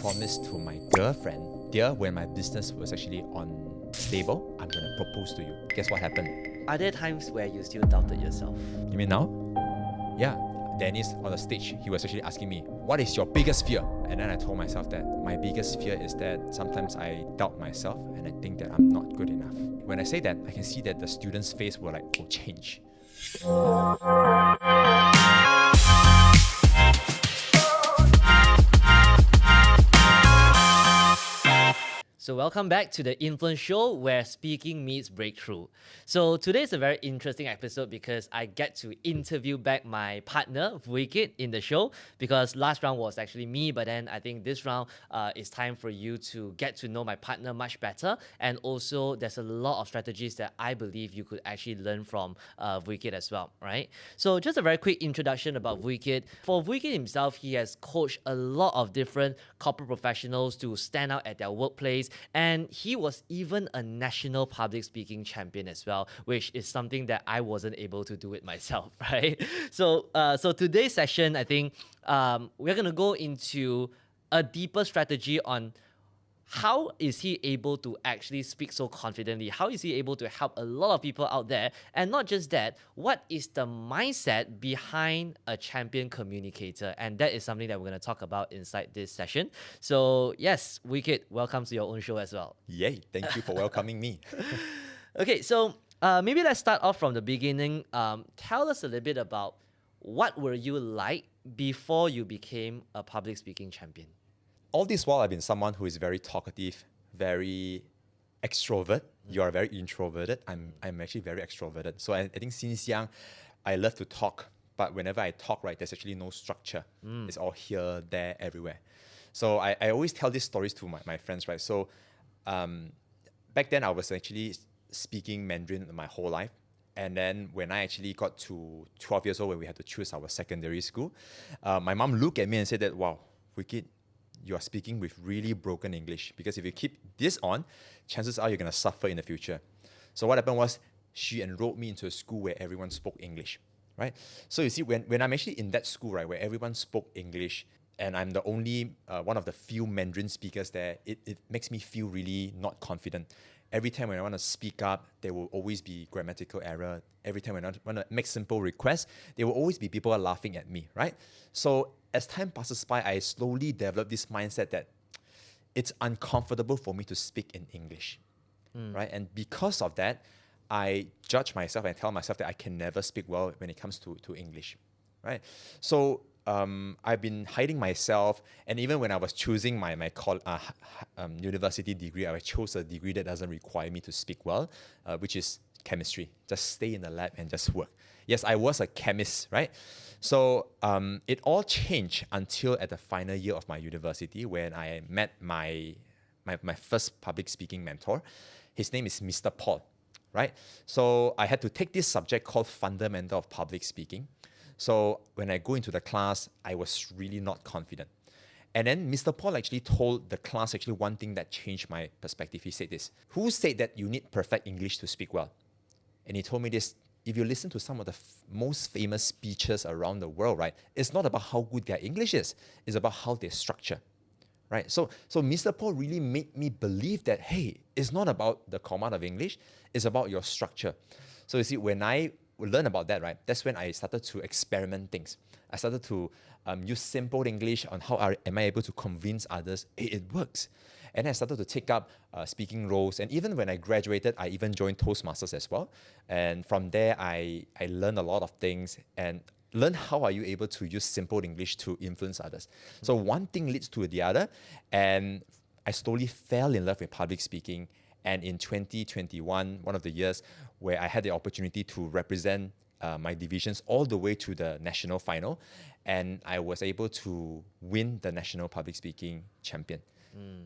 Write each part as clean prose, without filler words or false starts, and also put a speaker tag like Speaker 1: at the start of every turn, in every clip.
Speaker 1: promised to my girlfriend, dear, when my business was actually unstable, I'm gonna propose to you. Guess what happened?
Speaker 2: Are there times where you still doubted yourself?
Speaker 1: You mean now? Yeah. Dennis on the stage, he was actually asking me, what is your biggest fear? And then I told myself that my biggest fear is that sometimes I doubt myself and I think that I'm not good enough. When I say that, I can see that the students' face will change.
Speaker 2: So welcome back to the Influence Show where speaking meets breakthrough. So today is a very interesting episode because I get to interview back my partner, Vui Kit, in the show, because last round was actually me, but then I think this round it's time for you to get to know my partner much better, and also there's a lot of strategies that I believe you could actually learn from Vui Kit as well, right? So just a very quick introduction about Vui Kit. For Vui Kit himself, he has coached a lot of different corporate professionals to stand out at their workplace. And he was even a national public speaking champion as well, which is something that I wasn't able to do it myself, right? So today's session, I think we're going to go into a deeper strategy on how is he able to actually speak so confidently? How is he able to help a lot of people out there? And not just that, what is the mindset behind a champion communicator? And that is something that we're going to talk about inside this session. So yes, Vui Kit, welcome to your own show as well.
Speaker 1: Yay, thank you for welcoming me.
Speaker 2: Okay, so maybe let's start off from the beginning. Tell us a little bit about what were you like before you became a public speaking champion?
Speaker 1: All this while, I've been someone who is very talkative, very extrovert. You are very introverted. I'm actually very extroverted. So I think since young, I love to talk. But whenever I talk, right, there's actually no structure. It's all here, there, everywhere. So I always tell these stories to my friends, right? So back then, I was actually speaking Mandarin my whole life. And then when I actually got to 12 years old, when we had to choose our secondary school, my mom looked at me and said that, wow, Vui Kit, you are speaking with really broken English, because if you keep this on, chances are you're going to suffer in the future. So what happened was she enrolled me into a school where everyone spoke English, right? So you see, when I'm actually in that school, right, where everyone spoke English, and I'm the only one of the few Mandarin speakers there, it makes me feel really not confident. Every time when I want to speak up, there will always be grammatical error. Every time when I want to make simple requests, there will always be people laughing at me, right? So as time passes by, I slowly developed this mindset that it's uncomfortable for me to speak in English, right? And because of that, I judge myself and tell myself that I can never speak well when it comes to English, right? So I've been hiding myself, and even when I was choosing my university degree, I chose a degree that doesn't require me to speak well, which is chemistry. Just stay in the lab and just work. Yes, I was a chemist, right? So it all changed until at the final year of my university, when I met my first public speaking mentor. His name is Mr. Paul, right? So I had to take this subject called Fundamental of Public Speaking. So when I go into the class, I was really not confident. And then Mr. Paul actually told the class actually one thing that changed my perspective. He said this: who said that you need perfect English to speak well? And he told me this: if you listen to some of the most famous speeches around the world, right, it's not about how good their English is, it's about how they structure, right? So Mr. Paul really made me believe that, hey, it's not about the command of English, it's about your structure. So you see, when I learn about that, right, that's when I started to experiment things. I started to use simple English on how am I able to convince others, hey, it works. And I started to take up speaking roles. And even when I graduated, I even joined Toastmasters as well. And from there, I learned a lot of things and learned how are you able to use simple English to influence others. So one thing leads to the other. And I slowly fell in love with public speaking. And in 2021, one of the years where I had the opportunity to represent my divisions all the way to the national final, and I was able to win the national public speaking champion.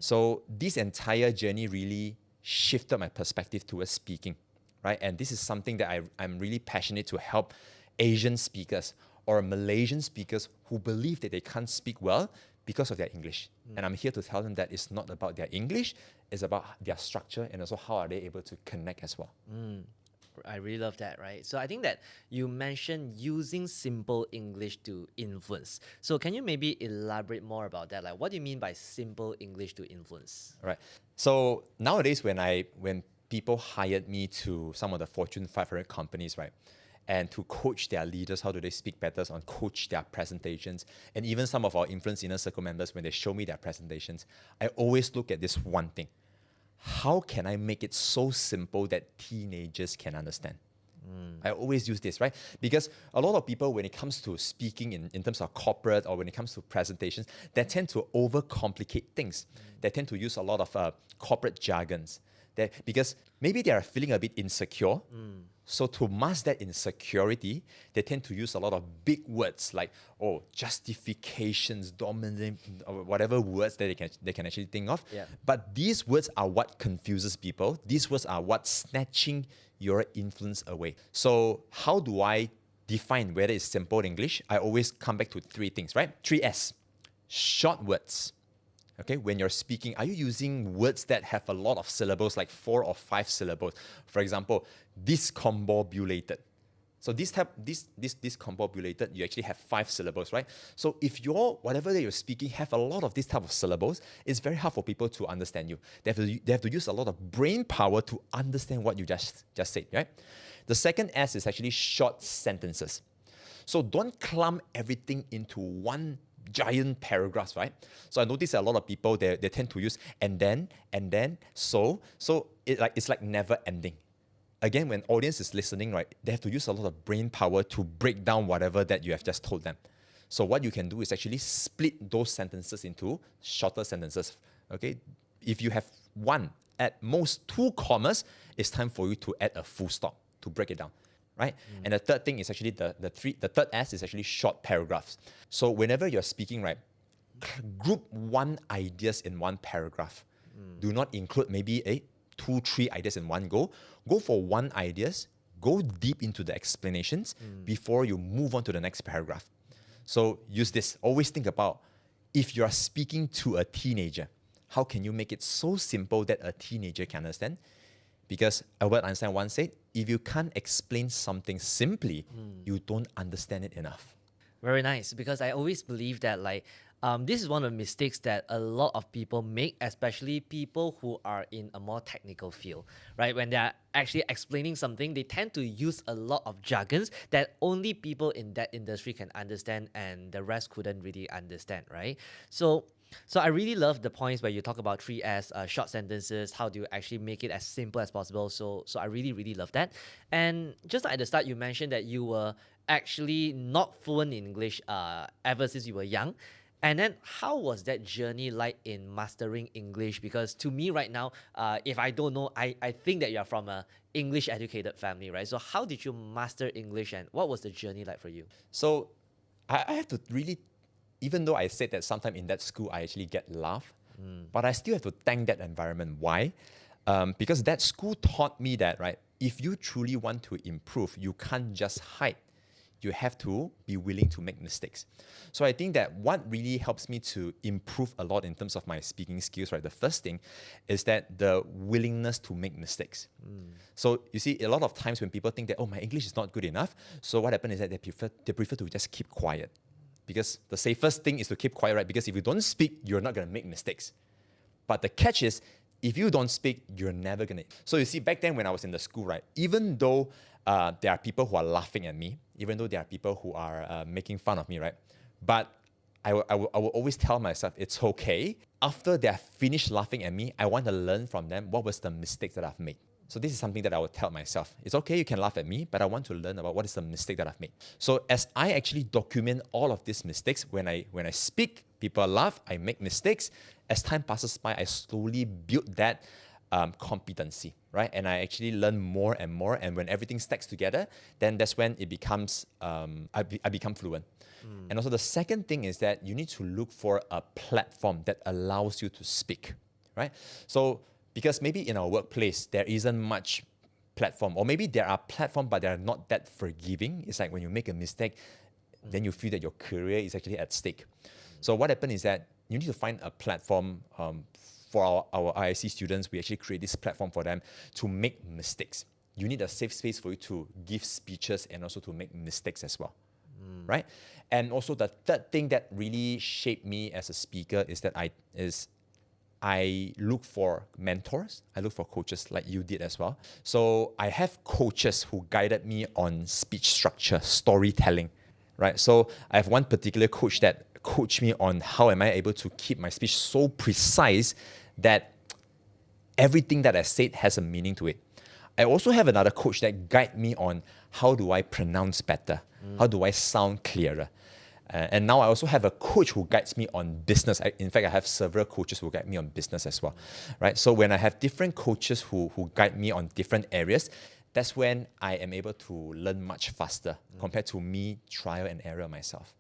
Speaker 1: So this entire journey really shifted my perspective towards speaking, right? And this is something that I'm really passionate to help Asian speakers or Malaysian speakers who believe that they can't speak well because of their English. And I'm here to tell them that it's not about their English, it's about their structure and also how are they able to connect as well.
Speaker 2: I really love that, right? So I think that you mentioned using simple English to influence. So can you maybe elaborate more about that? Like, what do you mean by simple English to influence?
Speaker 1: Right. So nowadays, when people hired me to some of the Fortune 500 companies, right, and to coach their leaders, how do they speak better, on coach their presentations, and even some of our influence inner circle members, when they show me their presentations, I always look at this one thing: how can I make it so simple that teenagers can understand? I always use this, right? Because a lot of people, when it comes to speaking in terms of corporate or when it comes to presentations, they tend to overcomplicate things. They tend to use a lot of corporate jargons. Because maybe they are feeling a bit insecure. So to mask that insecurity, they tend to use a lot of big words like, oh, justifications, dominant, or whatever words that they can actually think of.
Speaker 2: Yeah.
Speaker 1: But these words are what confuses people. These words are what snatching your influence away. So how do I define whether it's simple English? I always come back to three things, right? 3S. Short words. Okay, when you're speaking, are you using words that have a lot of syllables, like 4 or 5 syllables? For example, discombobulated. So discombobulated, you actually have 5 syllables, right? So if whatever that you're speaking have a lot of this type of syllables, it's very hard for people to understand you. They have to use a lot of brain power to understand what you just said, right? The second S is actually short sentences. So don't clump everything into one giant paragraphs, right? So I notice that a lot of people, they tend to use and then, so it's like never ending. Again, when audience is listening, right, they have to use a lot of brain power to break down whatever that you have just told them. So what you can do is actually split those sentences into shorter sentences, okay? If you have one, at most 2 commas, it's time for you to add a full stop to break it down. Right? And the third thing is actually the third S is actually short paragraphs. So whenever you're speaking, right, group 1 ideas in 1 paragraph. Do not include maybe 2, 3 ideas in one go. Go for 1 ideas, go deep into the explanations before you move on to the next paragraph. So use this. Always think about, if you're speaking to a teenager, how can you make it so simple that a teenager can understand? Because Albert Einstein once said, if you can't explain something simply, you don't understand it enough.
Speaker 2: Very nice, because I always believe that this is one of the mistakes that a lot of people make, especially people who are in a more technical field, right? When they're actually explaining something, they tend to use a lot of jargons that only people in that industry can understand and the rest couldn't really understand, right? So I really love the points where you talk about 3S, short sentences, how do you actually make it as simple as possible. So I really, really love that. And just at the start, you mentioned that you were actually not fluent in English ever since you were young. And then how was that journey like in mastering English? Because to me right now, if I don't know, I think that you're from a English educated family, right? So how did you master English and what was the journey like for you?
Speaker 1: So I have to really, even though I said that sometime in that school I actually get laughed, but I still have to thank that environment. Why? Because that school taught me that, right, if you truly want to improve, you can't just hide. You have to be willing to make mistakes. So I think that what really helps me to improve a lot in terms of my speaking skills, right, the first thing is that the willingness to make mistakes. So you see, a lot of times when people think that, oh, my English is not good enough, so what happens is that they prefer to just keep quiet. Because the safest thing is to keep quiet, right? Because if you don't speak, you're not going to make mistakes. But the catch is, if you don't speak, you're never going to. So you see, back then when I was in the school, right, even though there are people who are laughing at me, even though there are people who are making fun of me, right? But I will always tell myself, it's okay. After they have finished laughing at me, I want to learn from them what was the mistakes that I've made. So this is something that I would tell myself. It's okay, you can laugh at me, but I want to learn about what is the mistake that I've made. So as I actually document all of these mistakes, when I speak, people laugh, I make mistakes. As time passes by, I slowly build that competency, right? And I actually learn more and more. And when everything stacks together, then that's when it becomes, I become fluent. And also the second thing is that you need to look for a platform that allows you to speak, right? So because maybe in our workplace, there isn't much platform, or maybe there are platforms, but they're not that forgiving. It's like when you make a mistake, then you feel that your career is actually at stake. So what happened is that you need to find a platform for our IIC students. We actually create this platform for them to make mistakes. you need a safe space for you to give speeches and also to make mistakes as well, right? And also the third thing that really shaped me as a speaker is that I look for mentors. I look for coaches like you did as well. So I have coaches who guided me on speech structure, storytelling, right? So I have one particular coach that coached me on how am I able to keep my speech so precise that everything that I said has a meaning to it. I also have another coach that guide me on how do I pronounce better, how do I sound clearer. And now I also have a coach who guides me on business. In fact, I have several coaches who guide me on business as well, right? So when I have different coaches who guide me on different areas, that's when I am able to learn much faster compared to me trial and error myself.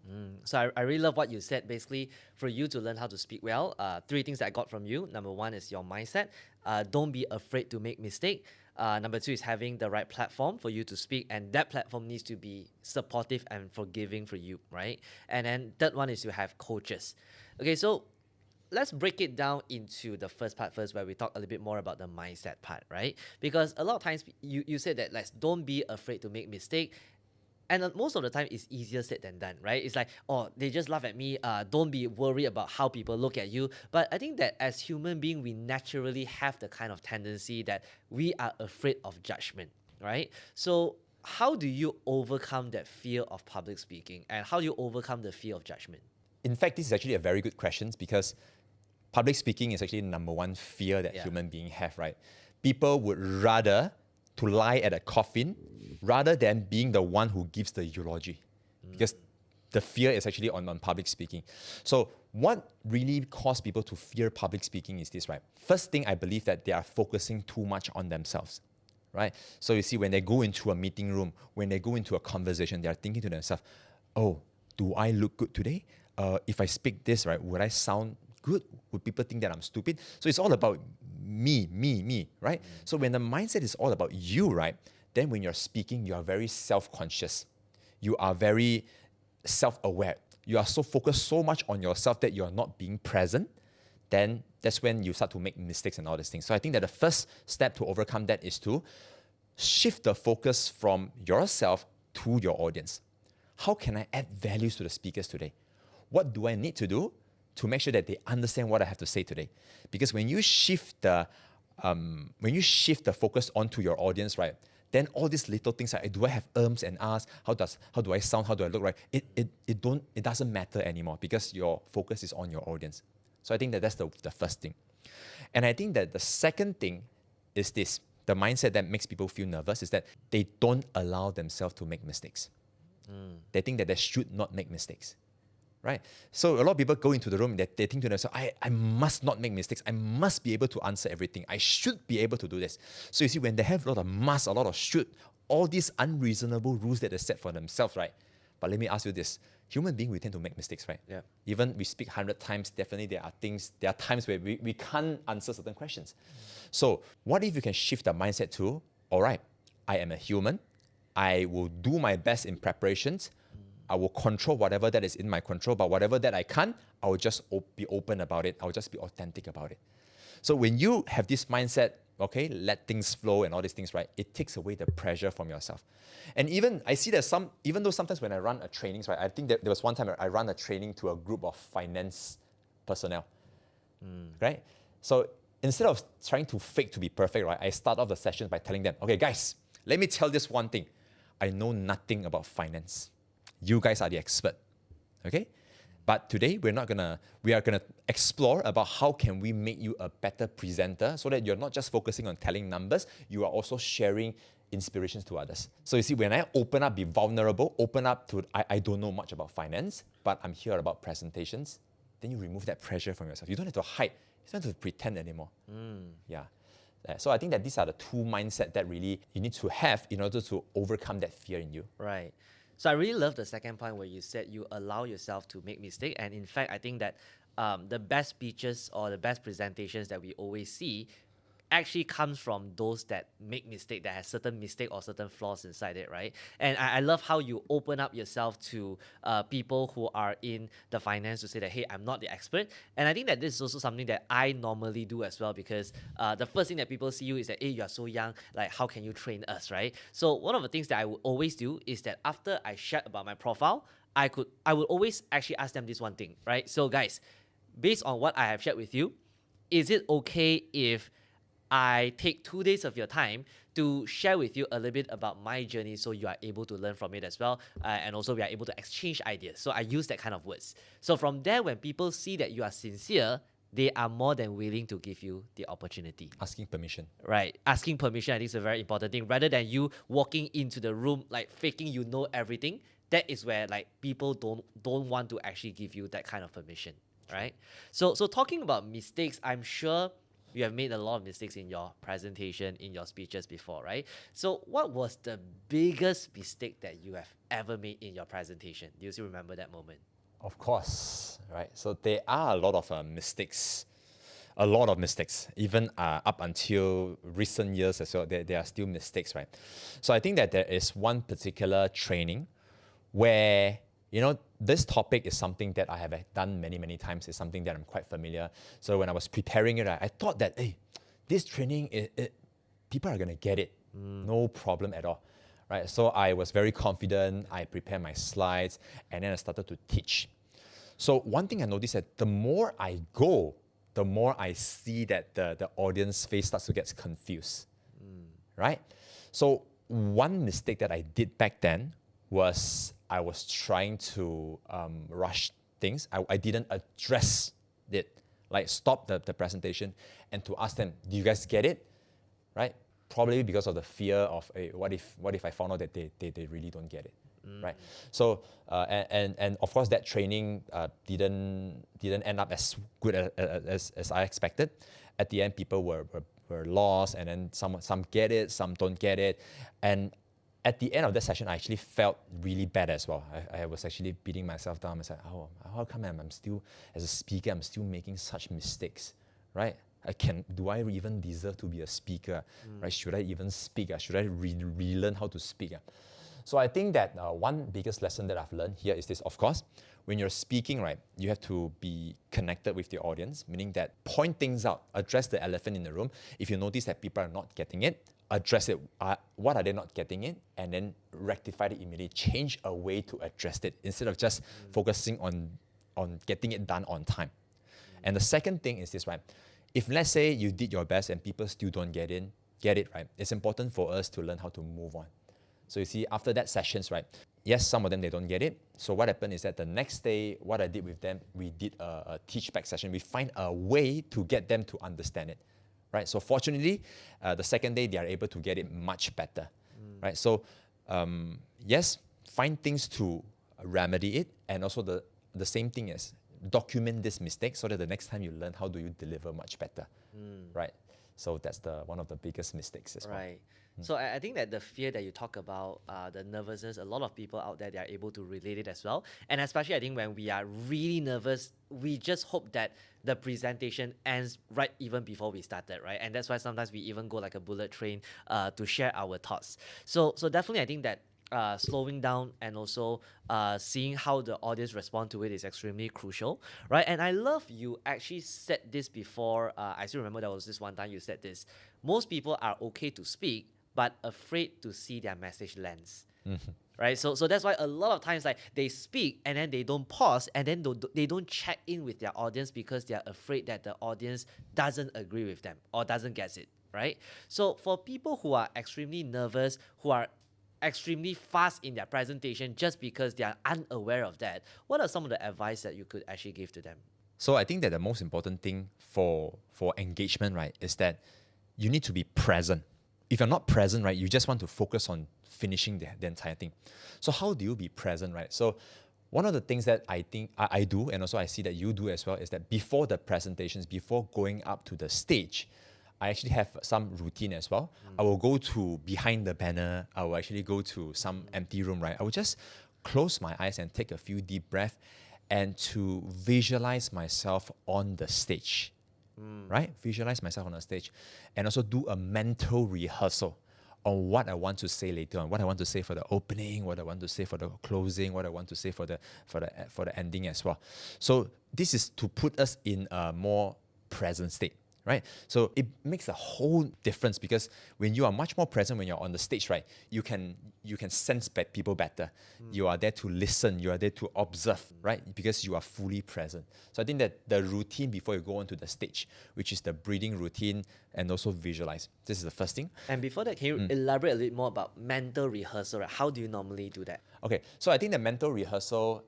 Speaker 2: So I really love what you said. Basically, for you to learn how to speak well, three things that I got from you. Number one is your mindset. Don't be afraid to make mistake. Number two is having the right platform for you to speak, and that platform needs to be supportive and forgiving for you, right? And then third one is to have coaches. Okay, so let's break it down into the first part first, where we talk a little bit more about the mindset part, right? Because a lot of times you said that don't be afraid to make mistake. And most of the time, it's easier said than done, right? It's like, oh, they just laugh at me. Don't be worried about how people look at you. But I think that as human beings, we naturally have the kind of tendency that we are afraid of judgment, right? So how do you overcome that fear of public speaking? And how do you overcome the fear of judgment?
Speaker 1: In fact, this is actually a very good question because public speaking is actually the number one fear that human beings have, right? People would rather to lie at a coffin rather than being the one who gives the eulogy, because the fear is actually on public speaking. So what really caused people to fear public speaking is this, right? First thing, I believe that they are focusing too much on themselves, right? So you see, when they go into a meeting room, when they go into a conversation, they are thinking to themselves, oh, do I look good today? If I speak this, right, would I sound good? Would people think that I'm stupid? So it's all about me, right? So when the mindset is all about you, right, then when you're speaking, you are very self-conscious. You are very self-aware. You are so focused so much on yourself that you're not being present. Then that's when you start to make mistakes and all these things. So I think that the first step to overcome that is to shift the focus from yourself to your audience. How can I add values to the speakers today? What do I need to do to make sure that they understand what I have to say today? Because when you shift the focus onto your audience, right, then all these little things like, do I have ums and ahs? How do I sound? How do I look? Right? It doesn't matter anymore because your focus is on your audience. So I think that that's the first thing. And I think that the second thing is this: the mindset that makes people feel nervous is that they don't allow themselves to make mistakes. They think that they should not make mistakes. Right? So a lot of people go into the room that they think to themselves, I must not make mistakes. I must be able to answer everything. I should be able to do this. So you see, when they have a lot of must, a lot of should, all these unreasonable rules that they set for themselves, right? But let me ask you this. Human beings, we tend to make mistakes, right?
Speaker 2: Yeah.
Speaker 1: Even we speak 100 times, definitely there are times where we can't answer certain questions. So what if you can shift the mindset to, all right, I am a human. I will do my best in preparations. I will control whatever that is in my control, but whatever that I can't, I will just be open about it. I will just be authentic about it. So when you have this mindset, okay, let things flow and all these things, right, it takes away the pressure from yourself. And even I see that even though sometimes when I run a trainings, right, I think that there was one time I ran a training to a group of finance personnel, right? So instead of trying to fake to be perfect, right, I start off the sessions by telling them, okay, guys, let me tell this one thing. I know nothing about finance. You guys are the expert, okay? But today we are gonna explore about how can we make you a better presenter so that you're not just focusing on telling numbers, you are also sharing inspirations to others. So you see, when I open up, be vulnerable, open up to, I don't know much about finance, but I'm here about presentations, then you remove that pressure from yourself. You don't have to hide, you don't have to pretend anymore. Yeah. So I think that these are the two mindsets that really you need to have in order to overcome that fear in you.
Speaker 2: Right. So I really love the second point where you said you allow yourself to make mistakes. And in fact, I think that the best speeches or the best presentations that we always see actually comes from those that make mistake, that has certain mistake or certain flaws inside it, right? And I love how you open up yourself to people who are in the finance to say that, hey, I'm not the expert. And I think that this is also something that I normally do as well, because the first thing that people see you is that, hey, you're so young, like how can you train us, right? So one of the things that I would always do is that after I shared about my profile, I would always actually ask them this one thing, right? So guys, based on what I have shared with you, is it okay if I take 2 days of your time to share with you a little bit about my journey, so you are able to learn from it as well, and also we are able to exchange ideas. So I use that kind of words. So from there, when people see that you are sincere, they are more than willing to give you the opportunity.
Speaker 1: Asking permission.
Speaker 2: Right. Asking permission, I think, is a very important thing. Rather than you walking into the room like faking you know everything, that is where like people don't want to actually give you that kind of permission. Right. So talking about mistakes, I'm sure you have made a lot of mistakes in your presentation, in your speeches before, right? So what was the biggest mistake that you have ever made in your presentation? Do you still remember that moment?
Speaker 1: Of course, right? So there are a lot of mistakes, even up until recent years as well. There are still mistakes, right? So I think that there is one particular training where, you know, this topic is something that I have done many, many times. It's something that I'm quite familiar. So when I was preparing it, I thought that, hey, this training, people are going to get it. No problem at all. Right? So I was very confident. I prepared my slides, and then I started to teach. So one thing I noticed that the more I go, the more I see that the audience face starts to get confused. Right? So one mistake that I did back then was I was trying to rush things. I didn't address it, like stop the presentation and to ask them, do you guys get it? Right? Probably because of the fear of, hey, what if I found out that they really don't get it, right? So and of course that training didn't end up as good as I expected. At the end, people were lost, and then some get it, some don't get it, and at the end of that session, I actually felt really bad as well. I was actually beating myself down. I was like, oh, how come I'm still, as a speaker, I'm still making such mistakes, right? Do I even deserve to be a speaker, right? Should I even speak? Should I relearn how to speak? So I think that one biggest lesson that I've learned here is this. Of course, when you're speaking, right, you have to be connected with the audience, meaning that point things out, address the elephant in the room. If you notice that people are not getting it, address it. What are they not getting it? And then rectify it immediately. Change a way to address it instead of just focusing on getting it done on time. And the second thing is this, right? If let's say you did your best and people still don't get it, right? It's important for us to learn how to move on. So you see, after that sessions, right? Yes, some of them, they don't get it. So what happened is that the next day, what I did with them, we did a teach back session. We find a way to get them to understand it, right? So fortunately, the second day, they are able to get it much better, right? So yes, find things to remedy it. And also the same thing is document this mistake so that the next time you learn, how do you deliver much better, right? So that's one of the biggest mistakes as well.
Speaker 2: Right. So I think that the fear that you talk about, the nervousness, a lot of people out there, they are able to relate it as well. And especially I think when we are really nervous, we just hope that the presentation ends right even before we started, right? And that's why sometimes we even go like a bullet train to share our thoughts. So definitely I think that slowing down and also seeing how the audience respond to it is extremely crucial, right? And I love you actually said this before. I still remember there was this one time you said this. Most people are okay to speak, but afraid to see their message lands. Right? So that's why a lot of times like they speak and then they don't pause and then they don't check in with their audience because they're afraid that the audience doesn't agree with them or doesn't get it, right? So for people who are extremely nervous, who are extremely fast in their presentation just because they are unaware of that, what are some of the advice that you could actually give to them?
Speaker 1: So I think that the most important thing for engagement, right, is that you need to be present. If you're not present, right, you just want to focus on finishing the entire thing. So how do you be present, right? So one of the things that I think I do, and also I see that you do as well, is that before the presentations, before going up to the stage, I actually have some routine as well. I will go to behind the banner. I will actually go to some empty room, right? I will just close my eyes and take a few deep breaths and to visualize myself on the stage, right? Visualize myself on a stage, and also do a mental rehearsal on what I want to say later on, what I want to say for the opening, what I want to say for the closing, what I want to say for the ending as well. So this is to put us in a more present state. Right? So it makes a whole difference because when you are much more present when you're on the stage, right, you can sense people better. You are there to listen, you are there to observe, right? Because you are fully present. So I think that the routine before you go onto the stage, which is the breathing routine and also visualize. This is the first thing.
Speaker 2: And before that, can you elaborate a little more about mental rehearsal? Right? How do you normally do that?
Speaker 1: Okay, so I think the mental rehearsal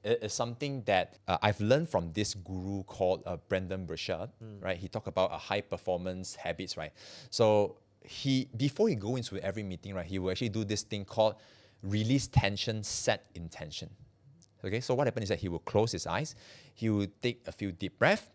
Speaker 1: is something that I've learned from this guru called Brendon Burchard, right? He talked about high performance habits, right? So before he go into every meeting, right, he will actually do this thing called release tension, set intention. Okay, so what happens is that he will close his eyes, he will take a few deep breaths,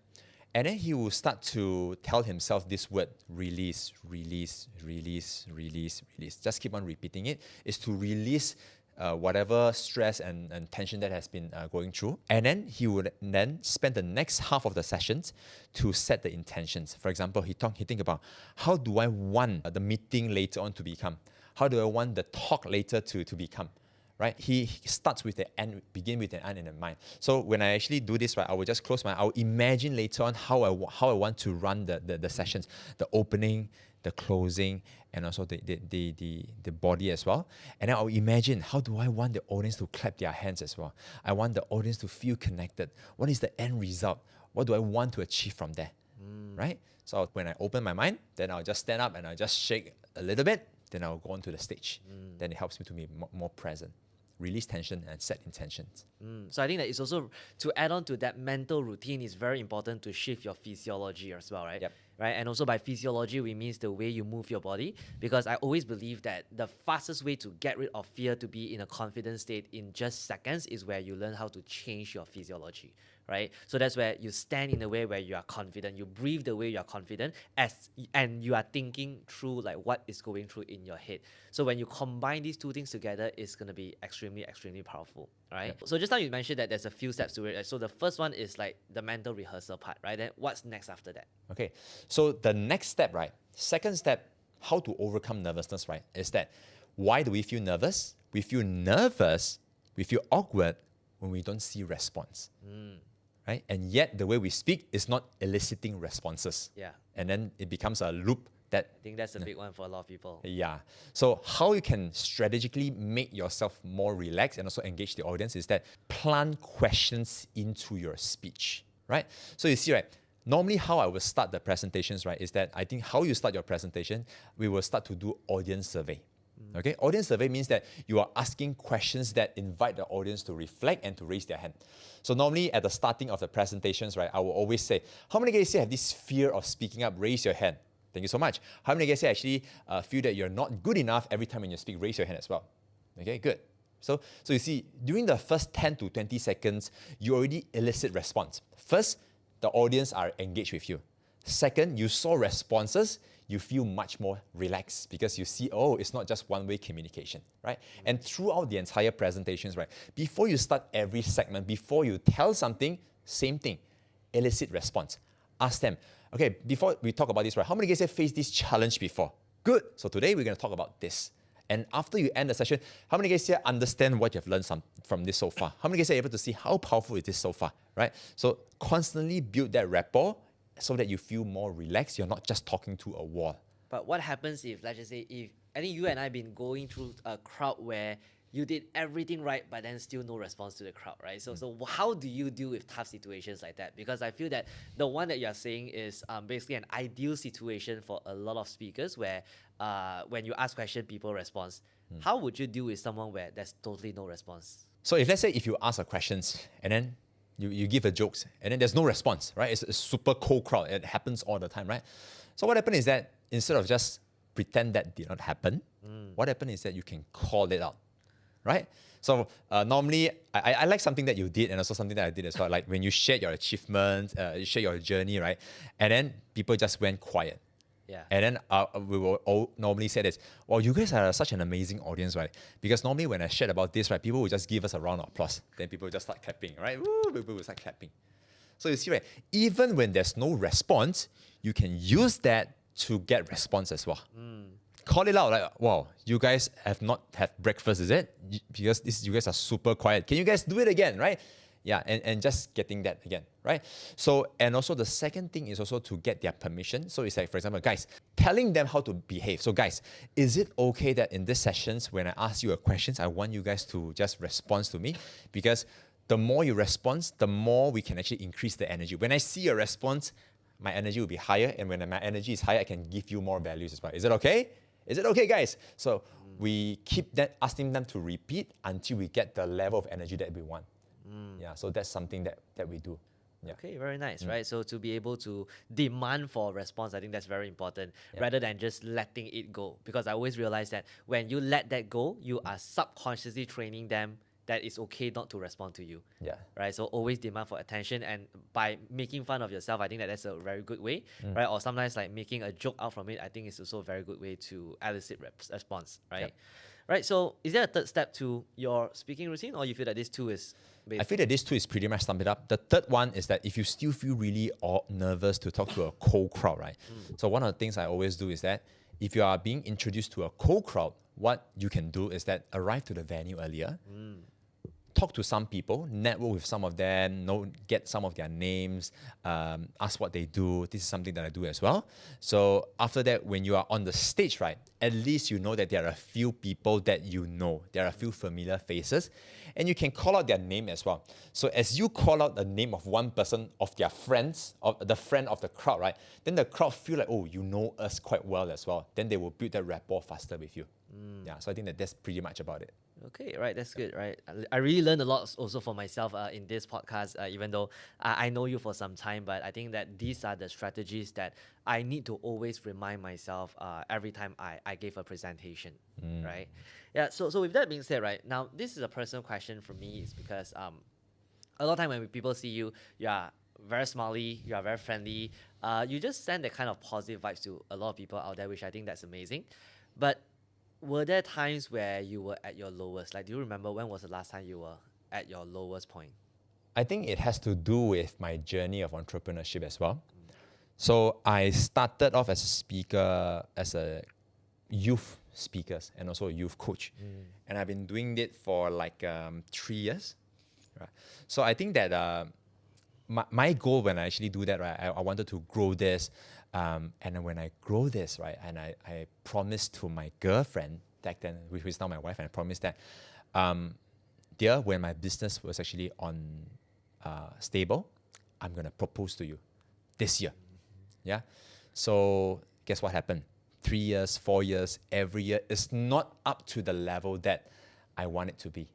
Speaker 1: and then he will start to tell himself this word, release, release, release, release, release. Just keep on repeating it. It's to release whatever stress and tension that has been going through. And then he would then spend the next half of the sessions to set the intentions. For example, he think about, how do I want the meeting later on to become? How do I want the talk later to become? Right? He starts with the end, begin with the end in mind. So when I actually do this, right, I will just close my eye. I will imagine later on how I want to run the sessions, the opening, the closing, and also the body as well. And then I'll imagine, how do I want the audience to clap their hands as well? I want the audience to feel connected. What is the end result? What do I want to achieve from there? Right? So when I open my mind, then I'll just stand up and I'll just shake a little bit. Then I'll go onto the stage. Then it helps me to be more present. Release tension and set intentions.
Speaker 2: So I think that it's also, to add on to that mental routine, it's very important to shift your physiology as well, right?
Speaker 1: Yep.
Speaker 2: Right. And also by physiology, we means the way you move your body, because I always believe that the fastest way to get rid of fear, to be in a confident state in just seconds, is where you learn how to change your physiology. Right? So that's where you stand in a way where you are confident, you breathe the way you are confident, and you are thinking through like what is going through in your head. So when you combine these two things together, it's going to be extremely, extremely powerful, right?
Speaker 1: Yep.
Speaker 2: So just now you mentioned that there's a few steps to it. Right? So the first one is like the mental rehearsal part, right? Then what's next after that?
Speaker 1: Okay, so the next step, right? Second step, how to overcome nervousness, right? Is that, why do we feel nervous? We feel nervous, we feel awkward when we don't see response. Right? And yet the way we speak is not eliciting responses.
Speaker 2: Yeah.
Speaker 1: And then it becomes a loop that...
Speaker 2: I think that's a big one for a lot of people.
Speaker 1: Yeah. So how you can strategically make yourself more relaxed and also engage the audience is that plant questions into your speech, right? So you see, right, normally how I will start the presentations, right, is that I think how you start your presentation, we will start to do audience survey. Okay, audience survey means that you are asking questions that invite the audience to reflect and to raise their hand. So normally at the starting of the presentations, right, I will always say, how many guys here have this fear of speaking up? Raise your hand. Thank you so much. How many guys here actually feel that you're not good enough every time when you speak? Raise your hand as well. Okay, good. So you see, during the first 10 to 20 seconds, you already elicit response. First, the audience are engaged with you. Second, you saw responses, you feel much more relaxed because you see, oh, it's not just one-way communication, right? And throughout the entire presentations, right, before you start every segment, before you tell something, same thing, elicit response. Ask them, okay, before we talk about this, right, how many guys have faced this challenge before? Good. So today we're going to talk about this. And after you end the session, how many guys here understand what you've learned from this so far? How many guys are able to see how powerful it is so far, right? So constantly build that rapport so that you feel more relaxed. You're not just talking to a wall.
Speaker 2: But what happens if, let's just say, if I think you and I have been going through a crowd where you did everything right, but then still no response to the crowd, right? So how do you deal with tough situations like that? Because I feel that the one that you're saying is basically an ideal situation for a lot of speakers where when you ask questions, people respond. How would you deal with someone where there's totally no response?
Speaker 1: So let's say if you ask a questions and then you give a jokes and then there's no response, right? It's a super cold crowd. It happens all the time, right? So what happened is that instead of just pretend that did not happen, what happened is that you can call it out, right? So normally, I like something that you did and also something that I did as well. Like when you shared your achievements, you share your journey, right? And then people just went quiet.
Speaker 2: Yeah.
Speaker 1: And then we will all normally say this, well, you guys are such an amazing audience, right? Because normally when I shared about this, right, people will just give us a round of applause. Then people will just start clapping, right? Woo, people will start clapping. So you see, right, even when there's no response, you can use that to get response as well. Call it out like, wow, you guys have not had breakfast, is it? Because you guys are super quiet. Can you guys do it again, right? Yeah, and just getting that again, right? So, and also the second thing is also to get their permission. So it's like, for example, guys, telling them how to behave. So guys, is it okay that in these sessions, when I ask you a questions, I want you guys to just respond to me? Because the more you respond, the more we can actually increase the energy. When I see a response, my energy will be higher. And when my energy is higher, I can give you more values as well. Is it okay? Is it okay, guys? So we keep that asking them to repeat until we get the level of energy that we want. Yeah, so that's something that we do. Yeah.
Speaker 2: Okay, very nice, right? So to be able to demand for response, I think that's very important rather than just letting it go. Because I always realize that when you let that go, you are subconsciously training them that it's okay not to respond to you.
Speaker 1: Yeah.
Speaker 2: Right. So always demand for attention, and by making fun of yourself, I think that's a very good way, right? Or sometimes like making a joke out from it, I think is also a very good way to elicit response, right?
Speaker 1: Yep.
Speaker 2: Right. So is there a third step to your speaking routine, or you feel that this two is
Speaker 1: I feel that these two is pretty much summed it up. The third one is that if you still feel really nervous to talk to a cold crowd, right? So one of the things I always do is that if you are being introduced to a cold crowd, what you can do is that arrive to the venue earlier, talk to some people, network with some of them, get some of their names, ask what they do. This is something that I do as well. So after that, when you are on the stage, right, at least you know that there are a few people that you know. There are a few familiar faces, and you can call out their name as well. So as you call out the name of one person of their friends, of the friend of the crowd, right, then the crowd feel like, oh, you know us quite well as well. Then they will build that rapport faster with you. Yeah, so I think that's pretty much about it.
Speaker 2: Okay, right. That's good, right? I really learned a lot also for myself in this podcast, even though I know you for some time, but I think that these are the strategies that I need to always remind myself every time I gave a presentation, right? Yeah, so with that being said, right, now this is a personal question for me, is because a lot of time when people see you, you are very smiley, you are very friendly, you just send that kind of positive vibes to a lot of people out there, which I think that's amazing. But were there times where you were at your lowest? Like, do you remember when was the last time you were at your lowest point?
Speaker 1: I think it has to do with my journey of entrepreneurship as well. So I started off as a speaker, as a youth speaker, and also a youth coach. And I've been doing it for like 3 years. Right? So I think that my goal when I actually do that, right, I wanted to grow this. And then when I grow this, right, and I promised to my girlfriend back then, who is now my wife, and I promised that, dear, when my business was actually on stable, I'm gonna propose to you this year. Yeah. So guess what happened? 3 years, 4 years, every year is not up to the level that I want it to be.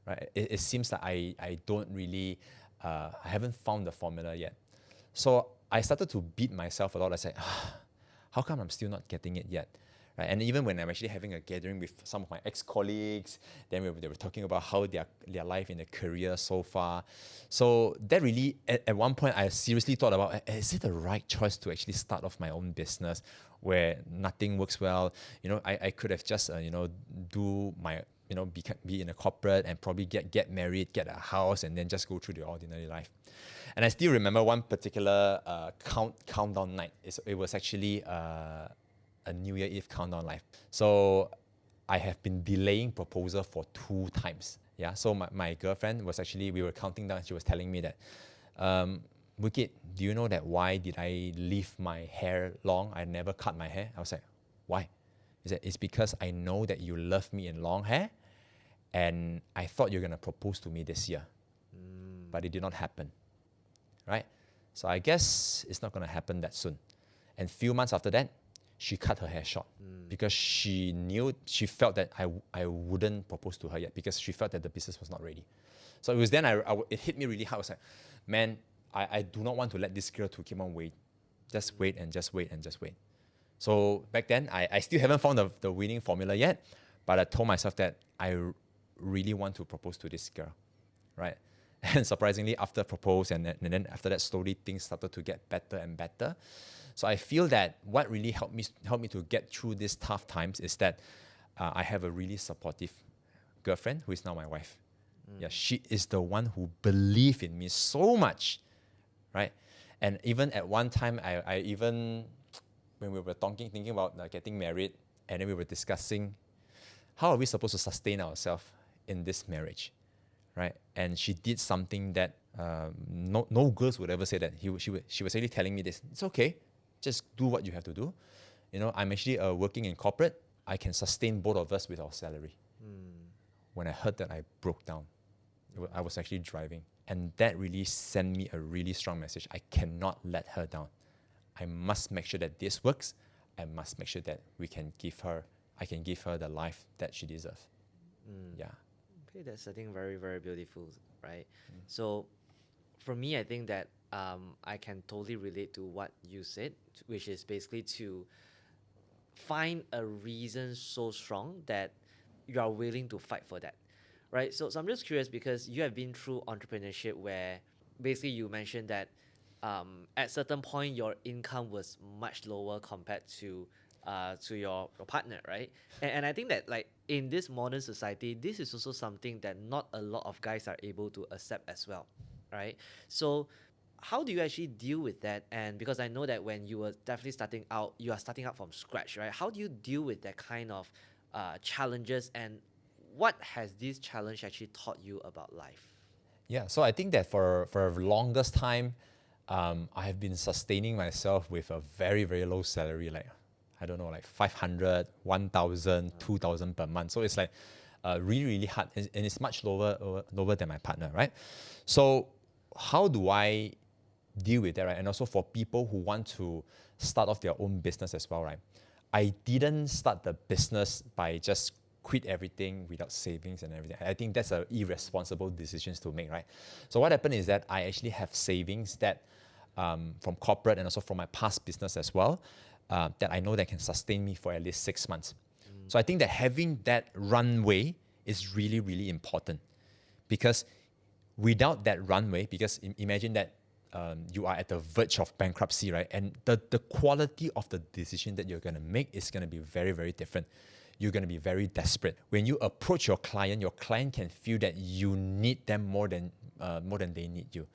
Speaker 1: Right? It seems like I don't really, I haven't found the formula yet. So I started to beat myself a lot. I said, how come I'm still not getting it yet? Right? And even when I'm actually having a gathering with some of my ex-colleagues, then they were talking about how their life in their career so far. So that really, at one point, I seriously thought about, is it the right choice to actually start off my own business where nothing works well? You know, I could have just, do my, be in a corporate and probably get married, get a house, and then just go through the ordinary life. And I still remember one particular countdown night. It was actually a New Year Eve countdown live. So I have been delaying proposal for 2 times. Yeah. So my girlfriend was actually, we were counting down. She was telling me that, Vui Kit, do you know that why did I leave my hair long? I never cut my hair. I was like, why? He said, it's because I know that you love me in long hair, and I thought you're gonna propose to me this year, but it did not happen. Right? So I guess it's not gonna happen that soon. And few months after that, she cut her hair short because she felt that I wouldn't propose to her yet because she felt that the business was not ready. So it was then it hit me really hard. I was like, man, I do not want to let this girl to keep on wait. Just wait and just wait and just wait. So back then, I still haven't found the winning formula yet, but I told myself that I really want to propose to this girl, right? And surprisingly, after propose and then after that, slowly things started to get better and better. So I feel that what really helped me to get through these tough times is that I have a really supportive girlfriend who is now my wife. Yeah, she is the one who believed in me so much right? And even at one time, I even, when we were thinking about getting married, and then we were discussing how are we supposed to sustain ourselves in this marriage, right? And she did something that no girls would ever say that. She was actually telling me this. It's okay, just do what you have to do. You know, I'm actually working in corporate. I can sustain both of us with our salary. When I heard that, I broke down. I was actually driving, and that really sent me a really strong message. I cannot let her down. I must make sure that this works. I must make sure that I can give her the life that she deserves. Yeah.
Speaker 2: Okay, that's I think very very beautiful, right? So, for me, I think that I can totally relate to what you said, which is basically to find a reason so strong that you are willing to fight for that, right? So I'm just curious because you have been through entrepreneurship where basically you mentioned that at certain point your income was much lower compared to your partner, right? And I think that like in this modern society, this is also something that not a lot of guys are able to accept as well, right? So how do you actually deal with that? And because I know that when you were definitely starting out, you are starting out from scratch, right? How do you deal with that kind of challenges, and what has this challenge actually taught you about life?
Speaker 1: Yeah, so I think that for the longest time, I have been sustaining myself with a very, very low salary, like, I don't know, like 500, 1,000, 2,000 per month. So it's like really, really hard, and it's much lower than my partner, right? So how do I deal with that, right? And also for people who want to start off their own business as well, right? I didn't start the business by just quit everything without savings and everything. I think that's an irresponsible decision to make, right? So what happened is that I actually have savings that from corporate and also from my past business as well, that I know that can sustain me for at least 6 months. So I think that having that runway is really, really important, because without that runway, because imagine that you are at the verge of bankruptcy, right? And the quality of the decision that you're going to make is going to be very, very different. You're going to be very desperate. When you approach your client can feel that you need them more than they need you,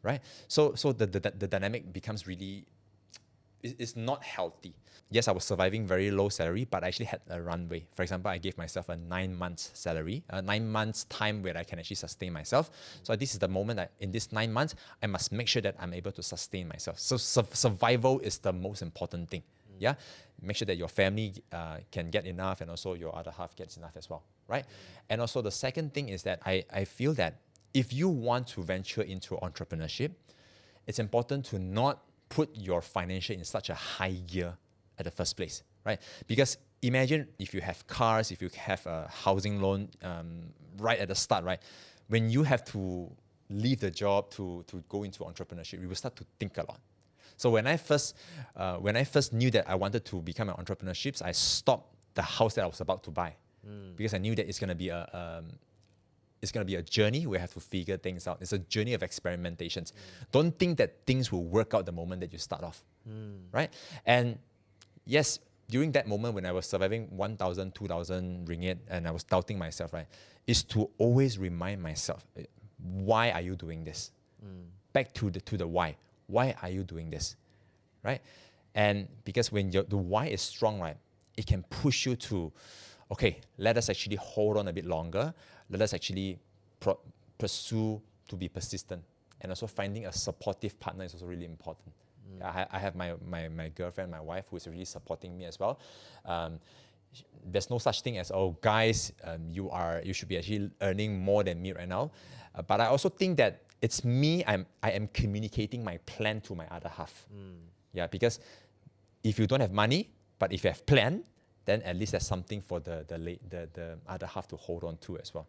Speaker 1: right? So the dynamic becomes really, it's not healthy. Yes, I was surviving very low salary, but I actually had a runway. For example, I gave myself a 9 months salary, 9 months time where I can actually sustain myself. So this is the moment that in this 9 months, I must make sure that I'm able to sustain myself. So survival is the most important thing. Yeah, make sure that your family can get enough, and also your other half gets enough as well, right? And also the second thing is that I feel that if you want to venture into entrepreneurship, it's important to not put your financial in such a high gear at the first place, right? Because imagine if you have cars, if you have a housing loan right at the start, right? When you have to leave the job to go into entrepreneurship, you will start to think a lot. So when I first knew that I wanted to become an entrepreneur, I stopped the house that I was about to buy, because I knew that it's gonna be a journey. We have to figure things out. It's a journey of experimentations. Don't think that things will work out the moment that you start off, right? And yes, during that moment when I was surviving 1,000, 2,000 ringgit, and I was doubting myself, right, is to always remind myself, why are you doing this? Back to the why. Why are you doing this, right? And because when the why is strong, right, it can push you to, okay, let us actually hold on a bit longer. Let us actually pursue to be persistent. And also finding a supportive partner is also really important. I have my girlfriend, my wife, who is really supporting me as well. There's no such thing as, oh, guys, you should be actually earning more than me right now. But I also think that it's me, I am communicating my plan to my other half. Yeah, because if you don't have money, but if you have plan, then at least there's something for the other half to hold on to as well.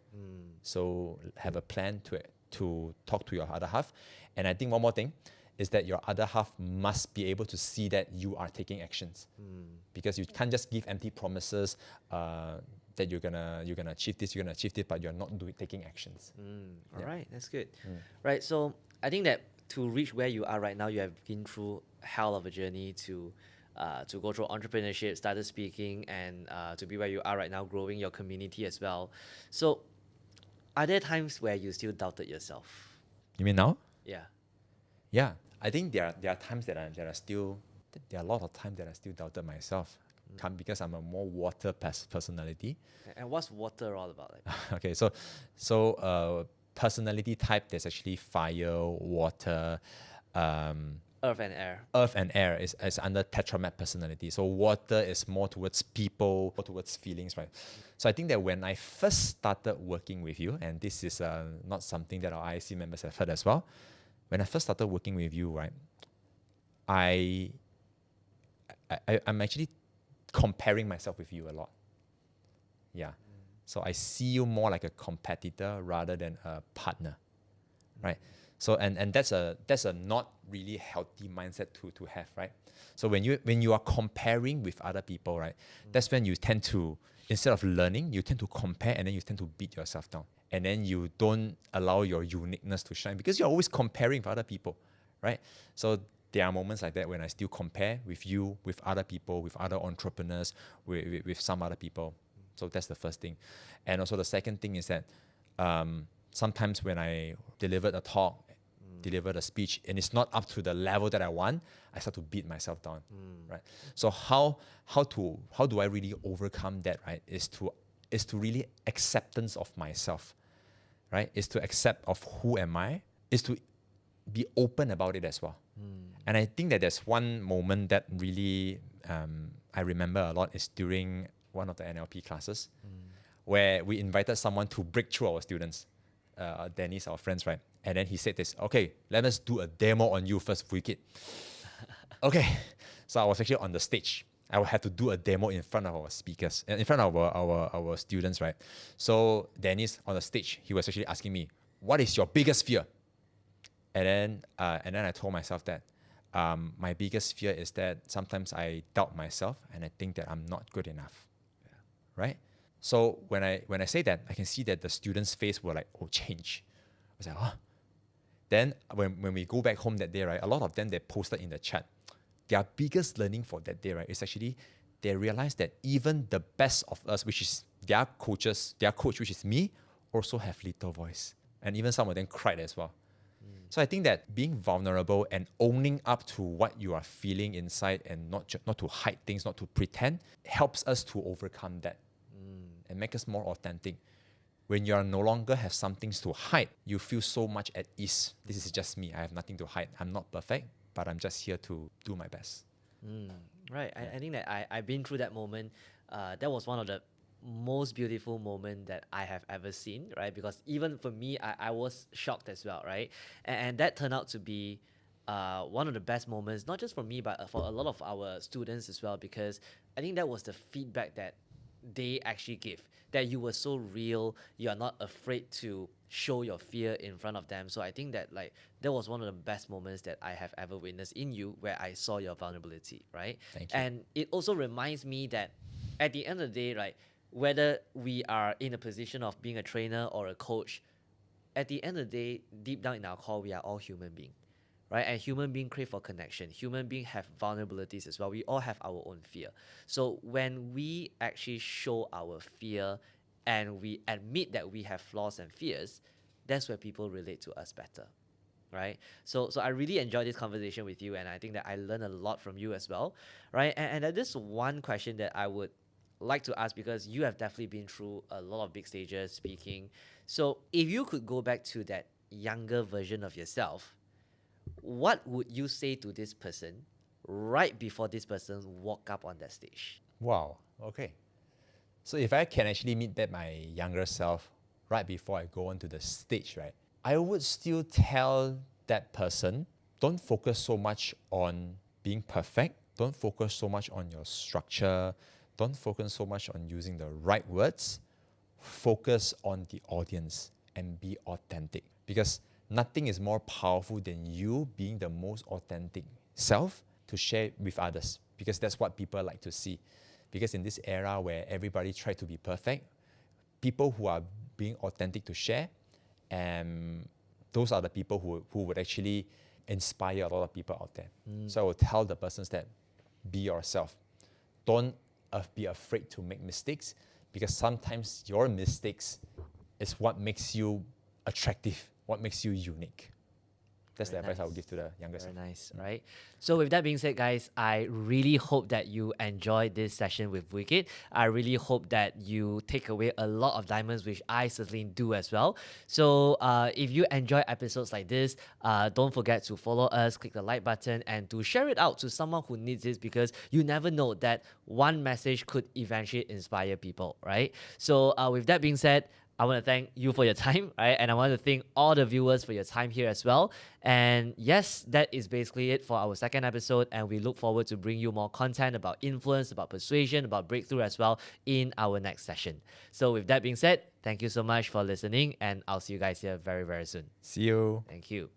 Speaker 1: So have a plan to talk to your other half. And I think one more thing is that your other half must be able to see that you are taking actions, because you can't just give empty promises that you're gonna achieve this, but you're not taking actions.
Speaker 2: All right, that's good. Right, so I think that to reach where you are right now, you have been through hell of a journey to go through entrepreneurship, started speaking, and to be where you are right now, growing your community as well. So, are there times where you still doubted yourself?
Speaker 1: You mean now?
Speaker 2: Yeah.
Speaker 1: Yeah, I think there are times that are still, there are a lot of times that I still doubted myself. Because I'm a more water personality.
Speaker 2: And what's water all about? Like,
Speaker 1: Okay, personality type, there's actually fire, water, um,
Speaker 2: earth and air.
Speaker 1: earth and air is under tetramet personality. So water is more towards people, more towards feelings, right? So I think that when I first started working with you, and this is not something that our IC members have heard as well, when I first started working with you, right, I'm actually comparing myself with you a lot. Yeah. So I see you more like a competitor rather than a partner, right? So and that's a not really healthy mindset to have, right? So when you are comparing with other people, right, that's when you tend to, instead of learning, you tend to compare, and then you tend to beat yourself down, and then you don't allow your uniqueness to shine because you're always comparing with other people, right? So there are moments like that when I still compare with you, with other people, with other entrepreneurs, with some other people. So that's the first thing. And also the second thing is that sometimes when I delivered a talk, delivered a speech, and it's not up to the level that I want, I start to beat myself down, right? So how do I really overcome that, right? Is to really acceptance of myself, right? Is to accept of who am I, is to be open about it as well. And I think that there's one moment that really I remember a lot is during one of the NLP classes where we invited someone to break through our students, Dennis, our friends, right? And then he said this, okay, let us do a demo on you first, Vui Kit. Okay, so I was actually on the stage. I would have to do a demo in front of our speakers, in front of our students, right? So Dennis on the stage, he was actually asking me, what is your biggest fear? And then I told myself that my biggest fear is that sometimes I doubt myself and I think that I'm not good enough, right? So when I say that, I can see that the students' face were like, oh, change. I was like, huh? Then when we go back home that day, right, a lot of them, they posted in the chat. Their biggest learning for that day, right, is actually they realized that even the best of us, which is their coach, which is me, also have little voice. And even some of them cried as well. So I think that being vulnerable and owning up to what you are feeling inside and not to hide things, not to pretend, helps us to overcome that and make us more authentic. When you are no longer have some things to hide, you feel so much at ease. This is just me. I have nothing to hide. I'm not perfect, but I'm just here to do my best.
Speaker 2: Right. I think that I've been through that moment. That was one of the most beautiful moment that I have ever seen, right? Because even for me, I was shocked as well, right? And that turned out to be one of the best moments, not just for me, but for a lot of our students as well, because I think that was the feedback that they actually give, that you were so real, you are not afraid to show your fear in front of them. So I think that like that was one of the best moments that I have ever witnessed in you, where I saw your vulnerability, right?
Speaker 1: Thank you.
Speaker 2: And it also reminds me that at the end of the day, right, whether we are in a position of being a trainer or a coach, at the end of the day, deep down in our core, we are all human beings, right? And human beings crave for connection. Human beings have vulnerabilities as well. We all have our own fear. So when we actually show our fear and we admit that we have flaws and fears, that's where people relate to us better, right? So I really enjoyed this conversation with you, and I think that I learned a lot from you as well, right? And this one question that I would like to ask, because you have definitely been through a lot of big stages speaking. So if you could go back to that younger version of yourself, what would you say to this person right before this person walk up on that stage?
Speaker 1: Wow. Okay. So if I can actually meet back my younger self right before I go onto the stage, right, I would still tell that person, don't focus so much on being perfect. Don't focus so much on your structure. Don't focus so much on using the right words. Focus on the audience and be authentic, because nothing is more powerful than you being the most authentic self to share with others, because that's what people like to see. Because in this era where everybody tries to be perfect, people who are being authentic to share, and those are the people who would actually inspire a lot of people out there. So I would tell the persons that be yourself. Don't be afraid to make mistakes, because sometimes your mistakes is what makes you attractive, what makes you unique. That's the
Speaker 2: Very
Speaker 1: advice I would
Speaker 2: nice.
Speaker 1: give to the youngest.
Speaker 2: Very nice, right? So with that being said, guys, I really hope that you enjoyed this session with Vui Kit. I really hope that you take away a lot of diamonds, which I certainly do as well. So if you enjoy episodes like this, don't forget to follow us, click the like button, and to share it out to someone who needs this, because you never know that one message could eventually inspire people, right? So with that being said, I want to thank you for your time, right? And I want to thank all the viewers for your time here as well. And yes, that is basically it for our second episode. And we look forward to bring you more content about influence, about persuasion, about breakthrough as well in our next session. So with that being said, thank you so much for listening, and I'll see you guys here very, very soon.
Speaker 1: See you.
Speaker 2: Thank you.